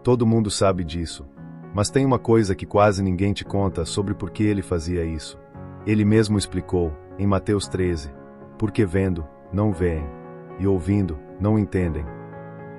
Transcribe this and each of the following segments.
Todo mundo sabe disso. Mas tem uma coisa que quase ninguém te conta sobre por que ele fazia isso. Ele mesmo explicou, em Mateus 13. Porque vendo, não veem. E ouvindo, não entendem.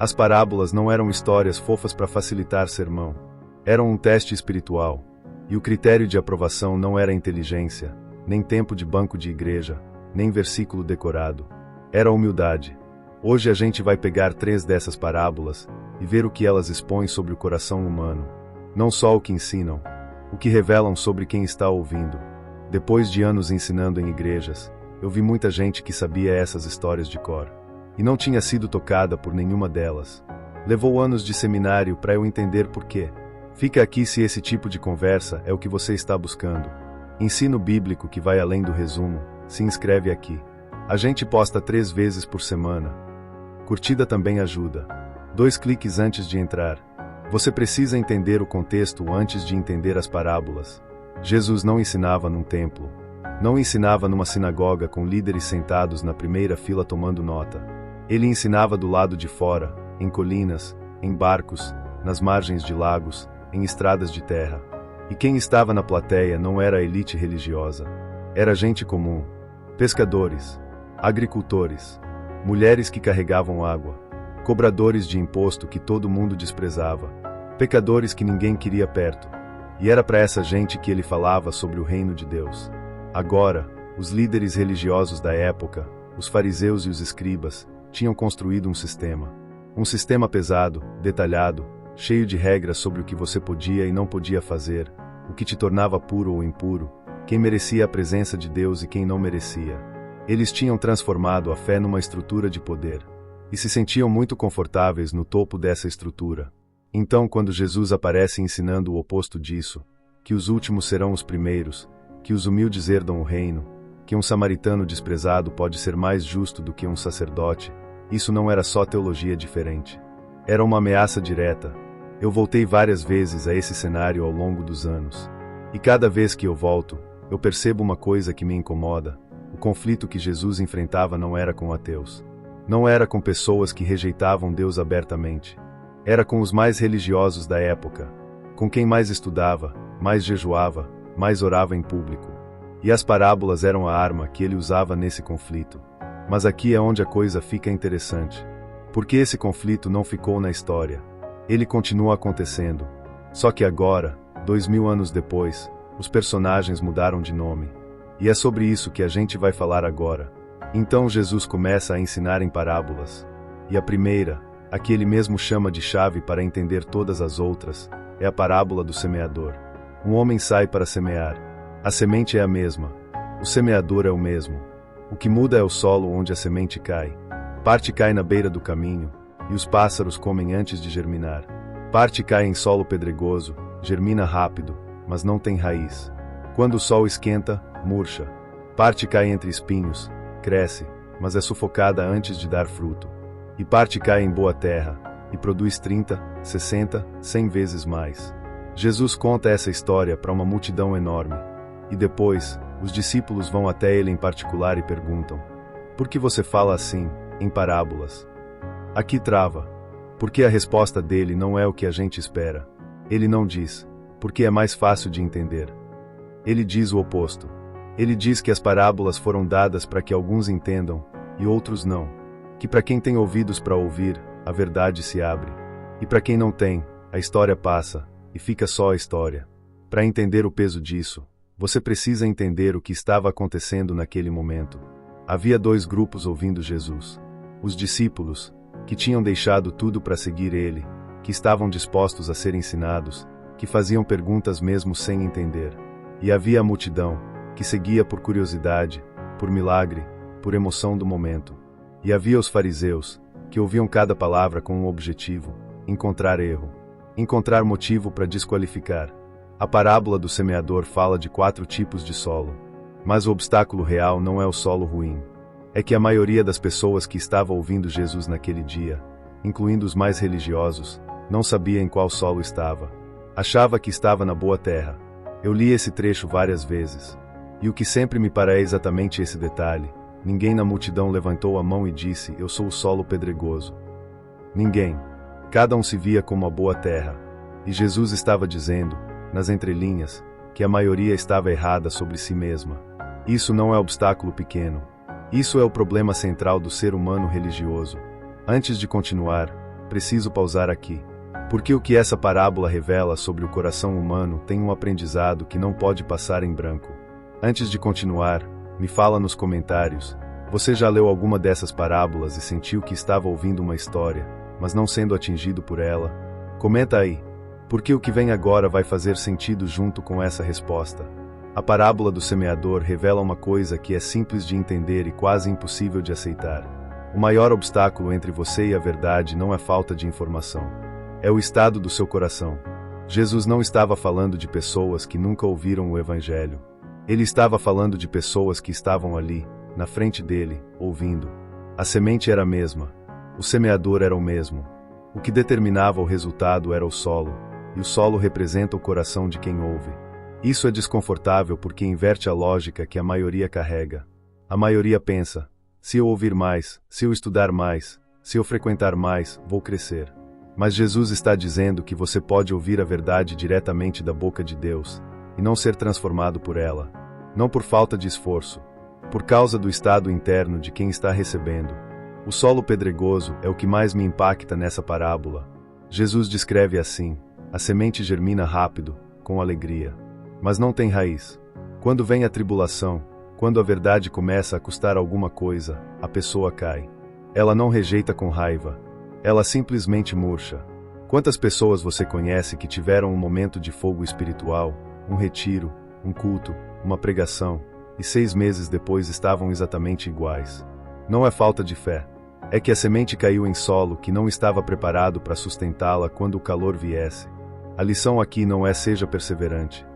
As parábolas não eram histórias fofas para facilitar sermão. Eram um teste espiritual. E o critério de aprovação não era inteligência, nem tempo de banco de igreja, nem versículo decorado. Era humildade. Hoje a gente vai pegar 3 dessas parábolas e ver o que elas expõem sobre o coração humano. Não só o que ensinam, o que revelam sobre quem está ouvindo. Depois de anos ensinando em igrejas, eu vi muita gente que sabia essas histórias de cor. E não tinha sido tocada por nenhuma delas. Levou anos de seminário para eu entender por quê. Fica aqui se esse tipo de conversa é o que você está buscando. Ensino bíblico que vai além do resumo. Se inscreve aqui. A gente posta 3 vezes por semana. Curtida também ajuda. 2 cliques antes de entrar. Você precisa entender o contexto antes de entender as parábolas. Jesus não ensinava num templo. Não ensinava numa sinagoga com líderes sentados na primeira fila tomando nota. Ele ensinava do lado de fora, em colinas, em barcos, nas margens de lagos, em estradas de terra. E quem estava na plateia não era a elite religiosa. Era gente comum. Pescadores, agricultores, mulheres que carregavam água, cobradores de imposto que todo mundo desprezava, pecadores que ninguém queria perto. E era para essa gente que ele falava sobre o reino de Deus. Agora, os líderes religiosos da época, os fariseus e os escribas, tinham construído um sistema pesado, detalhado, cheio de regras sobre o que você podia e não podia fazer, o que te tornava puro ou impuro, quem merecia a presença de Deus e quem não merecia. Eles tinham transformado a fé numa estrutura de poder, e se sentiam muito confortáveis no topo dessa estrutura. Então, quando Jesus aparece ensinando o oposto disso, que os últimos serão os primeiros, que os humildes herdam o reino, que um samaritano desprezado pode ser mais justo do que um sacerdote, isso não era só teologia diferente. Era uma ameaça direta. Eu voltei várias vezes a esse cenário ao longo dos anos. E cada vez que eu volto, eu percebo uma coisa que me incomoda. O conflito que Jesus enfrentava não era com ateus. Não era com pessoas que rejeitavam Deus abertamente. Era com os mais religiosos da época. Com quem mais estudava, mais jejuava, mais orava em público. E as parábolas eram a arma que ele usava nesse conflito. Mas aqui é onde a coisa fica interessante. Porque esse conflito não ficou na história. Ele continua acontecendo. Só que agora, 2000 anos depois, os personagens mudaram de nome. E é sobre isso que a gente vai falar agora. Então Jesus começa a ensinar em parábolas. E a primeira, a que ele mesmo chama de chave para entender todas as outras, é a parábola do semeador. Um homem sai para semear. A semente é a mesma. O semeador é o mesmo. O que muda é o solo onde a semente cai. Parte cai na beira do caminho, e os pássaros comem antes de germinar. Parte cai em solo pedregoso, germina rápido, mas não tem raiz. Quando o sol esquenta, murcha. Parte cai entre espinhos, cresce, mas é sufocada antes de dar fruto. E parte cai em boa terra, e produz 30, 60, 100 vezes mais. Jesus conta essa história para uma multidão enorme. E depois, os discípulos vão até ele em particular e perguntam: por que você fala assim, em parábolas? Aqui trava. Porque a resposta dele não é o que a gente espera. Ele não diz, porque é mais fácil de entender. Ele diz o oposto. Ele diz que as parábolas foram dadas para que alguns entendam, e outros não. Que para quem tem ouvidos para ouvir, a verdade se abre. E para quem não tem, a história passa, e fica só a história. Para entender o peso disso, você precisa entender o que estava acontecendo naquele momento. Havia 2 grupos ouvindo Jesus. Os discípulos, que tinham deixado tudo para seguir ele, que estavam dispostos a ser ensinados, que faziam perguntas mesmo sem entender. E havia a multidão, que seguia por curiosidade, por milagre, por emoção do momento. E havia os fariseus, que ouviam cada palavra com um objetivo: encontrar erro, encontrar motivo para desqualificar. A parábola do semeador fala de 4 tipos de solo. Mas o obstáculo real não é o solo ruim. É que a maioria das pessoas que estava ouvindo Jesus naquele dia, incluindo os mais religiosos, não sabia em qual solo estava. Achava que estava na boa terra. Eu li esse trecho várias vezes. E o que sempre me para é exatamente esse detalhe. Ninguém na multidão levantou a mão e disse: eu sou o solo pedregoso. Ninguém. Cada um se via como a boa terra. E Jesus estava dizendo, nas entrelinhas, que a maioria estava errada sobre si mesma. Isso não é obstáculo pequeno. Isso é o problema central do ser humano religioso. Antes de continuar, preciso pausar aqui. Porque o que essa parábola revela sobre o coração humano tem um aprendizado que não pode passar em branco. Antes de continuar, me fala nos comentários. Você já leu alguma dessas parábolas e sentiu que estava ouvindo uma história, mas não sendo atingido por ela? Comenta aí. Porque o que vem agora vai fazer sentido junto com essa resposta. A parábola do semeador revela uma coisa que é simples de entender e quase impossível de aceitar. O maior obstáculo entre você e a verdade não é falta de informação. É o estado do seu coração. Jesus não estava falando de pessoas que nunca ouviram o Evangelho. Ele estava falando de pessoas que estavam ali, na frente dele, ouvindo. A semente era a mesma. O semeador era o mesmo. O que determinava o resultado era o solo, e o solo representa o coração de quem ouve. Isso é desconfortável porque inverte a lógica que a maioria carrega. A maioria pensa, se eu ouvir mais, se eu estudar mais, se eu frequentar mais, vou crescer. Mas Jesus está dizendo que você pode ouvir a verdade diretamente da boca de Deus, e não ser transformado por ela. Não por falta de esforço, por causa do estado interno de quem está recebendo. O solo pedregoso é o que mais me impacta nessa parábola. Jesus descreve assim: a semente germina rápido, com alegria. Mas não tem raiz. Quando vem a tribulação, quando a verdade começa a custar alguma coisa, a pessoa cai. Ela não rejeita com raiva. Ela simplesmente murcha. Quantas pessoas você conhece que tiveram um momento de fogo espiritual, um retiro, um culto, uma pregação, e 6 meses depois estavam exatamente iguais? Não é falta de fé. É que a semente caiu em solo que não estava preparado para sustentá-la quando o calor viesse. A lição aqui não é seja perseverante.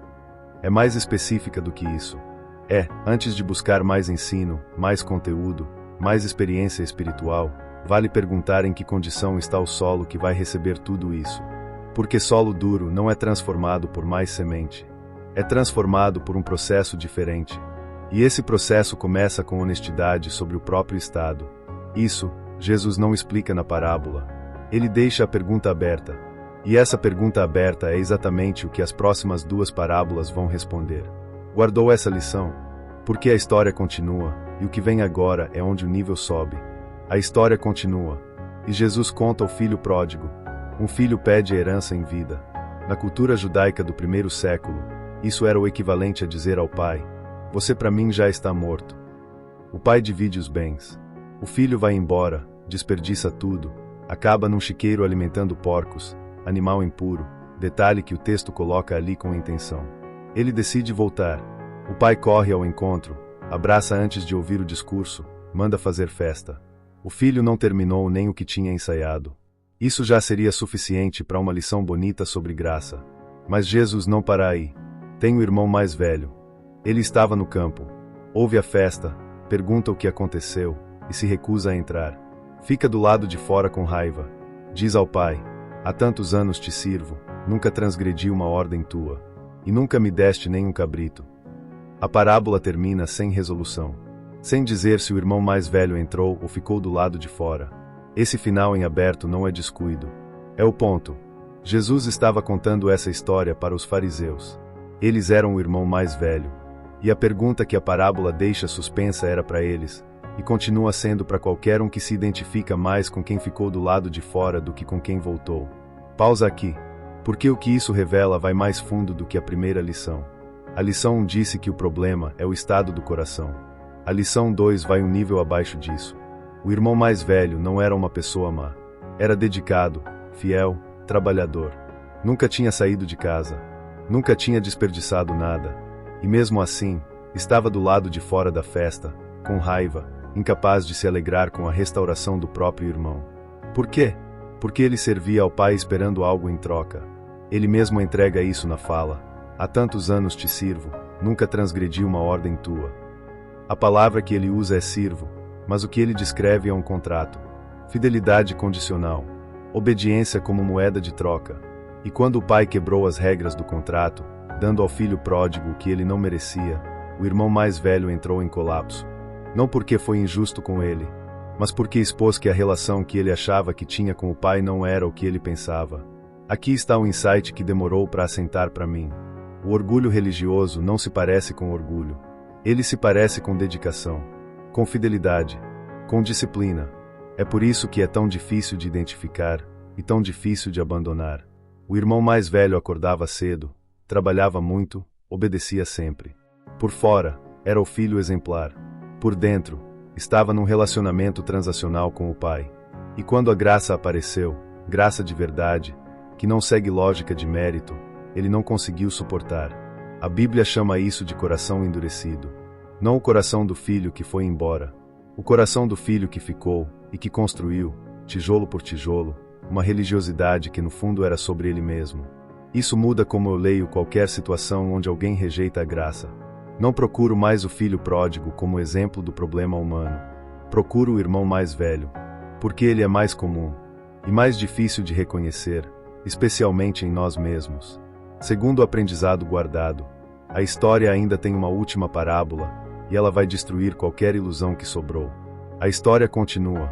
É mais específica do que isso. Antes de buscar mais ensino, mais conteúdo, mais experiência espiritual, vale perguntar em que condição está o solo que vai receber tudo isso. Porque solo duro não é transformado por mais semente. É transformado por um processo diferente. E esse processo começa com honestidade sobre o próprio estado. Isso, Jesus não explica na parábola. Ele deixa a pergunta aberta. E essa pergunta aberta é exatamente o que as próximas 2 parábolas vão responder. Guardou essa lição? Porque a história continua, e o que vem agora é onde o nível sobe. A história continua. E Jesus conta o filho pródigo. Um filho pede a herança em vida. Na cultura judaica do 1º século, isso era o equivalente a dizer ao pai: você para mim já está morto. O pai divide os bens. O filho vai embora, desperdiça tudo, acaba num chiqueiro alimentando porcos, animal impuro, detalhe que o texto coloca ali com intenção. Ele decide voltar. O pai corre ao encontro, abraça antes de ouvir o discurso, manda fazer festa. O filho não terminou nem o que tinha ensaiado. Isso já seria suficiente para uma lição bonita sobre graça. Mas Jesus não para aí. Tem o irmão mais velho. Ele estava no campo. Ouve a festa, pergunta o que aconteceu, e se recusa a entrar. Fica do lado de fora com raiva. Diz ao pai: há tantos anos te sirvo, nunca transgredi uma ordem tua. E nunca me deste nem um cabrito. A parábola termina sem resolução. Sem dizer se o irmão mais velho entrou ou ficou do lado de fora. Esse final em aberto não é descuido. É o ponto. Jesus estava contando essa história para os fariseus. Eles eram o irmão mais velho. E a pergunta que a parábola deixa suspensa era para eles, e continua sendo para qualquer um que se identifica mais com quem ficou do lado de fora do que com quem voltou. Pausa aqui. Porque o que isso revela vai mais fundo do que a primeira lição. A lição 1 disse que o problema é o estado do coração. A lição 2 vai um nível abaixo disso. O irmão mais velho não era uma pessoa má. Era dedicado, fiel, trabalhador. Nunca tinha saído de casa. Nunca tinha desperdiçado nada. E mesmo assim, estava do lado de fora da festa, com raiva, incapaz de se alegrar com a restauração do próprio irmão. Por quê? Porque ele servia ao pai esperando algo em troca. Ele mesmo entrega isso na fala: há tantos anos te sirvo, nunca transgredi uma ordem tua. A palavra que ele usa é sirvo, mas o que ele descreve é um contrato. Fidelidade condicional. Obediência como moeda de troca. E quando o pai quebrou as regras do contrato, dando ao filho pródigo o que ele não merecia, o irmão mais velho entrou em colapso. Não porque foi injusto com ele, mas porque expôs que a relação que ele achava que tinha com o pai não era o que ele pensava. Aqui está o insight que demorou para assentar para mim. O orgulho religioso não se parece com orgulho. Ele se parece com dedicação, com fidelidade, com disciplina. É por isso que é tão difícil de identificar e tão difícil de abandonar. O irmão mais velho acordava cedo, trabalhava muito, obedecia sempre. Por fora, era o filho exemplar. Por dentro, estava num relacionamento transacional com o pai. E quando a graça apareceu, graça de verdade, que não segue lógica de mérito, ele não conseguiu suportar. A Bíblia chama isso de coração endurecido. Não o coração do filho que foi embora. O coração do filho que ficou e que construiu, tijolo por tijolo, uma religiosidade que no fundo era sobre ele mesmo. Isso muda como eu leio qualquer situação onde alguém rejeita a graça. Não procuro mais o filho pródigo como exemplo do problema humano. Procuro o irmão mais velho, porque ele é mais comum e mais difícil de reconhecer, especialmente em nós mesmos. Segundo o aprendizado guardado, a história ainda tem uma última parábola, e ela vai destruir qualquer ilusão que sobrou. A história continua,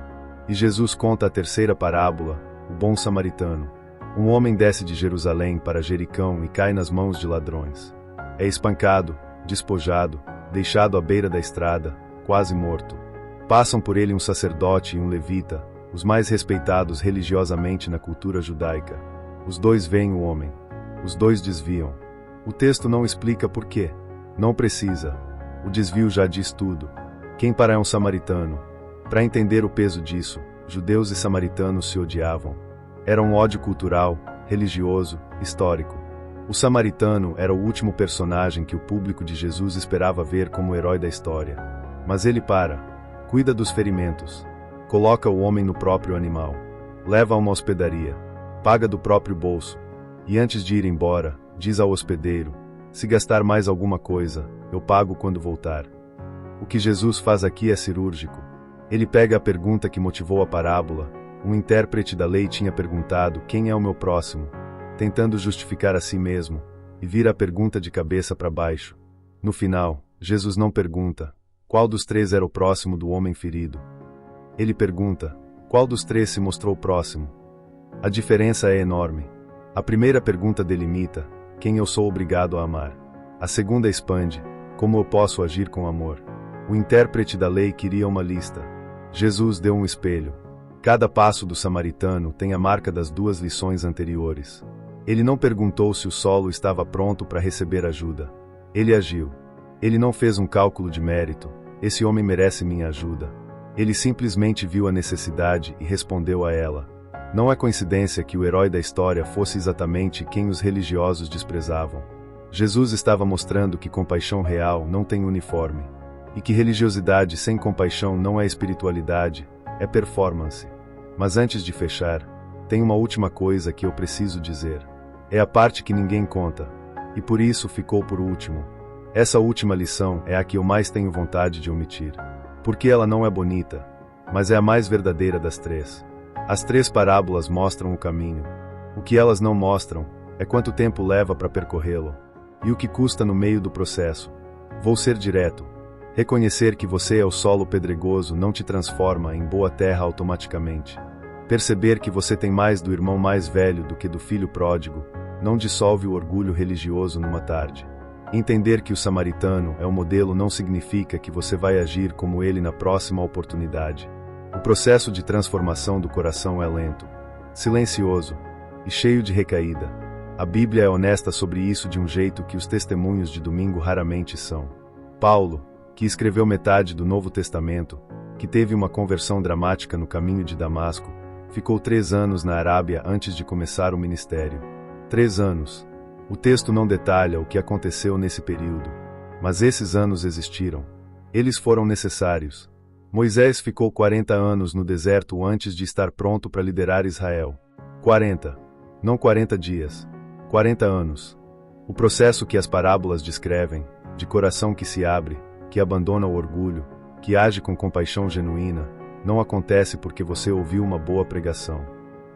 e Jesus conta a terceira parábola, o bom samaritano. Um homem desce de Jerusalém para Jericão e cai nas mãos de ladrões. É espancado, despojado, deixado à beira da estrada, quase morto. Passam por ele um sacerdote e um levita, os mais respeitados religiosamente na cultura judaica. Os dois veem o homem. Os dois desviam. O texto não explica por quê. Não precisa. O desvio já diz tudo. Quem para é um samaritano? Para entender o peso disso, judeus e samaritanos se odiavam. Era um ódio cultural, religioso, histórico. O samaritano era o último personagem que o público de Jesus esperava ver como herói da história. Mas ele cuida dos ferimentos, coloca o homem no próprio animal, leva a uma hospedaria, paga do próprio bolso, e antes de ir embora, diz ao hospedeiro: se gastar mais alguma coisa, eu pago quando voltar. O que Jesus faz aqui é cirúrgico. Ele pega a pergunta que motivou a parábola. Um intérprete da lei tinha perguntado: quem é o meu próximo? Tentando justificar a si mesmo, e vira a pergunta de cabeça para baixo. No final, Jesus não pergunta: qual dos três era o próximo do homem ferido? Ele pergunta: qual dos três se mostrou próximo? A diferença é enorme. A primeira pergunta delimita: quem eu sou obrigado a amar? A segunda expande: como eu posso agir com amor? O intérprete da lei queria uma lista. Jesus deu um espelho. Cada passo do samaritano tem a marca das duas lições anteriores. Ele não perguntou se o solo estava pronto para receber ajuda. Ele agiu. Ele não fez um cálculo de mérito: esse homem merece minha ajuda. Ele simplesmente viu a necessidade e respondeu a ela. Não é coincidência que o herói da história fosse exatamente quem os religiosos desprezavam. Jesus estava mostrando que compaixão real não tem uniforme, e que religiosidade sem compaixão não é espiritualidade, é performance. Mas antes de fechar, tem uma última coisa que eu preciso dizer. É a parte que ninguém conta, e por isso ficou por último. Essa última lição é a que eu mais tenho vontade de omitir. Porque ela não é bonita, mas é a mais verdadeira das três. As três parábolas mostram o caminho. O que elas não mostram é quanto tempo leva para percorrê-lo, e o que custa no meio do processo. Vou ser direto. Reconhecer que você é o solo pedregoso não te transforma em boa terra automaticamente. Perceber que você tem mais do irmão mais velho do que do filho pródigo não dissolve o orgulho religioso numa tarde. Entender que o samaritano é o modelo não significa que você vai agir como ele na próxima oportunidade. O processo de transformação do coração é lento, silencioso e cheio de recaída. A Bíblia é honesta sobre isso de um jeito que os testemunhos de domingo raramente são. Paulo, que escreveu metade do Novo Testamento, que teve uma conversão dramática no caminho de Damasco, ficou 3 anos na Arábia antes de começar o ministério. 3 anos. O texto não detalha o que aconteceu nesse período, mas esses anos existiram. Eles foram necessários. Moisés ficou 40 anos no deserto antes de estar pronto para liderar Israel. 40. Não 40 dias. 40 anos. O processo que as parábolas descrevem, de coração que se abre, que abandona o orgulho, que age com compaixão genuína, não acontece porque você ouviu uma boa pregação.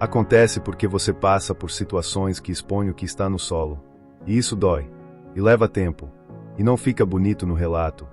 Acontece porque você passa por situações que expõem o que está no solo. E isso dói. E leva tempo. E não fica bonito no relato.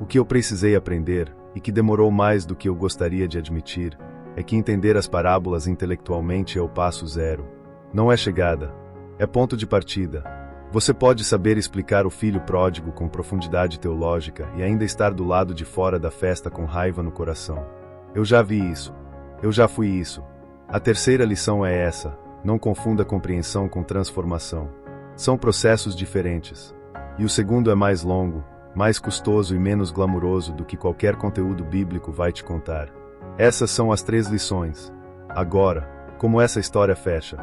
O que eu precisei aprender e que demorou mais do que eu gostaria de admitir, é que entender as parábolas intelectualmente é o passo zero. Não é chegada, é ponto de partida. Você pode saber explicar o filho pródigo com profundidade teológica e ainda estar do lado de fora da festa com raiva no coração. Eu já vi isso. Eu já fui isso. A terceira lição é essa: não confunda compreensão com transformação. São processos diferentes. E o segundo é mais longo, mais custoso e menos glamuroso do que qualquer conteúdo bíblico vai te contar. Essas são as 3 lições. Agora, como essa história fecha?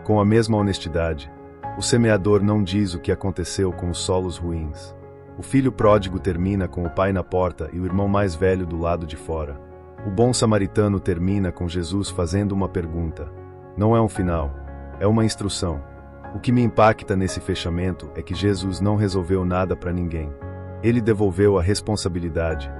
Com a mesma honestidade. O semeador não diz o que aconteceu com os solos ruins. O filho pródigo termina com o pai na porta e o irmão mais velho do lado de fora. O bom samaritano termina com Jesus fazendo uma pergunta. Não é um final, é uma instrução. O que me impacta nesse fechamento é que Jesus não resolveu nada para ninguém. Ele devolveu a responsabilidade,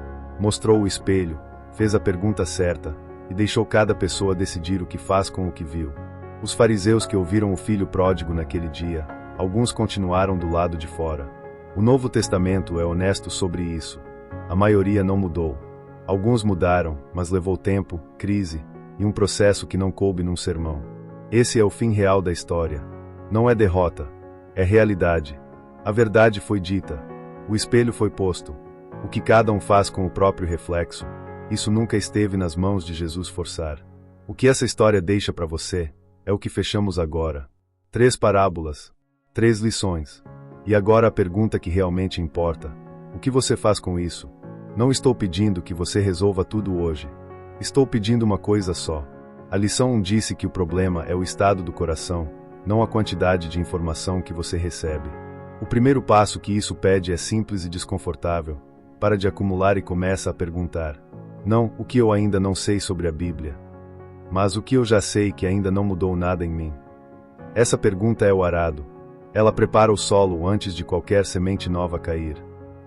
mostrou o espelho, fez a pergunta certa e deixou cada pessoa decidir o que faz com o que viu. Os fariseus que ouviram o filho pródigo naquele dia, alguns continuaram do lado de fora. O Novo Testamento é honesto sobre isso. A maioria não mudou. Alguns mudaram, mas levou tempo, crise e um processo que não coube num sermão. Esse é o fim real da história. Não é derrota, é realidade. A verdade foi dita. O espelho foi posto. O que cada um faz com o próprio reflexo, isso nunca esteve nas mãos de Jesus forçar. O que essa história deixa para você é o que fechamos agora. 3 parábolas, 3 lições. E agora a pergunta que realmente importa: o que você faz com isso? Não estou pedindo que você resolva tudo hoje. Estou pedindo uma coisa só. A lição 1 disse que o problema é o estado do coração, não a quantidade de informação que você recebe. O primeiro passo que isso pede é simples e desconfortável. Para de acumular e começa a perguntar. Não o que eu ainda não sei sobre a Bíblia, mas o que eu já sei que ainda não mudou nada em mim. Essa pergunta é o arado. Ela prepara o solo antes de qualquer semente nova cair.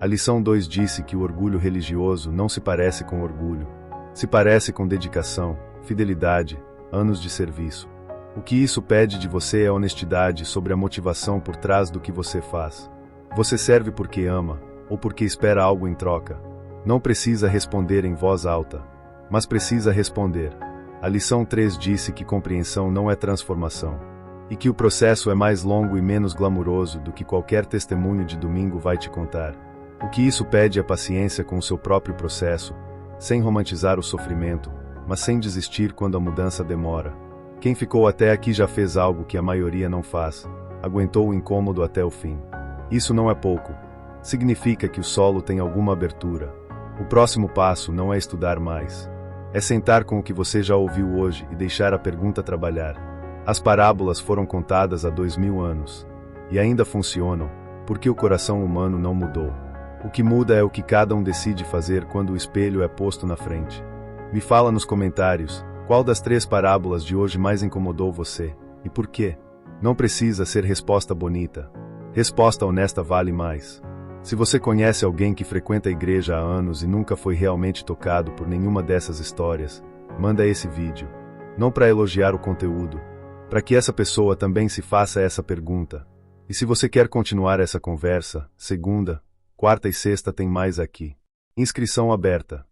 A lição 2 disse que o orgulho religioso não se parece com orgulho. Se parece com dedicação, fidelidade, anos de serviço. O que isso pede de você é honestidade sobre a motivação por trás do que você faz. Você serve porque ama, ou porque espera algo em troca. Não precisa responder em voz alta, mas precisa responder. A lição 3 disse que compreensão não é transformação, e que o processo é mais longo e menos glamuroso do que qualquer testemunho de domingo vai te contar. O que isso pede é paciência com o seu próprio processo, sem romantizar o sofrimento, mas sem desistir quando a mudança demora. Quem ficou até aqui já fez algo que a maioria não faz, aguentou o incômodo até o fim. Isso não é pouco. Significa que o solo tem alguma abertura. O próximo passo não é estudar mais. É sentar com o que você já ouviu hoje e deixar a pergunta trabalhar. As parábolas foram contadas há 2000 anos. E ainda funcionam, porque o coração humano não mudou. O que muda é o que cada um decide fazer quando o espelho é posto na frente. Me fala nos comentários, qual das 3 parábolas de hoje mais incomodou você, e por quê? Não precisa ser resposta bonita. Resposta honesta vale mais. Se você conhece alguém que frequenta a igreja há anos e nunca foi realmente tocado por nenhuma dessas histórias, manda esse vídeo. Não para elogiar o conteúdo, para que essa pessoa também se faça essa pergunta. E se você quer continuar essa conversa, segunda, quarta e sexta tem mais aqui. Inscrição aberta.